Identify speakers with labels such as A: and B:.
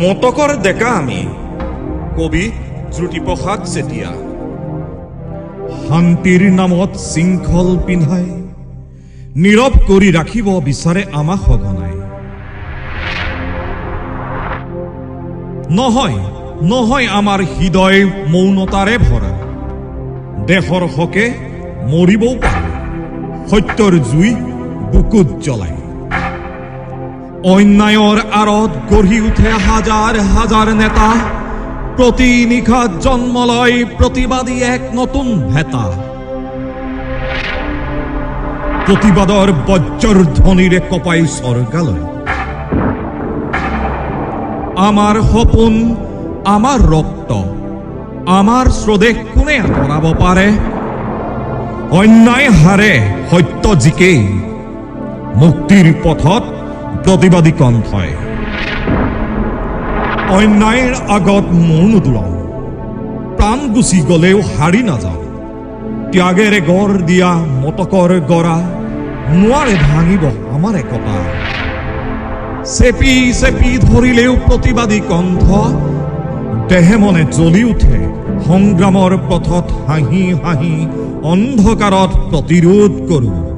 A: মতকৰ ডেকা আমি কবি জ্যোতিপ্ৰসাদ চেতিয়া।
B: শান্তিৰ নামত শৃংখল পিন্ধাই নীৰৱ কৰি ৰাখিব বিচাৰে আমাক সঘনাই। নহয় নহয় আমাৰ হৃদয় মৌনতাৰে ভৰা, দেশৰ হকে মৰিবও পাৰে সত্যৰ জুই বুকুত জ্বলাই। অন্যায়ৰ আঁৰত গঢ়ি উঠে হাজাৰ হাজাৰ নেতা, প্ৰতি নিশাত জন্ম লয় প্ৰতিবাদী এক নতুন ভেটা। প্ৰতিবাদৰ বজ্ৰৰ ধ্বনিৰে কঁপাই স্বৰ্গালয়। আমাৰ সপোন, আমাৰ ৰক্ত, আমাৰ স্বদেশ কোনে আঁতৰাব পাৰে? অন্যায় হাৰে, সত্য জিকেই, মুক্তিৰ পথত প্ৰতিবাদী কণ্ঠই। অন্যায়ৰ আগত মূৰ নুদুৰাও, প্ৰাণ গুচি গলেও হাৰি নাযাওঁ। ত্যাগেৰে গঢ় দিয়া মতকৰ গৰা নোৱাৰে ভাঙিব আমাৰ একতা। চেপি চেপি ধৰিলেও প্ৰতিবাদী কণ্ঠ, দেহে মনে জ্বলি উঠে সংগ্ৰামৰ পথত হাঁহি হাঁহি অন্ধকাৰত প্ৰতিৰোধ কৰোঁ।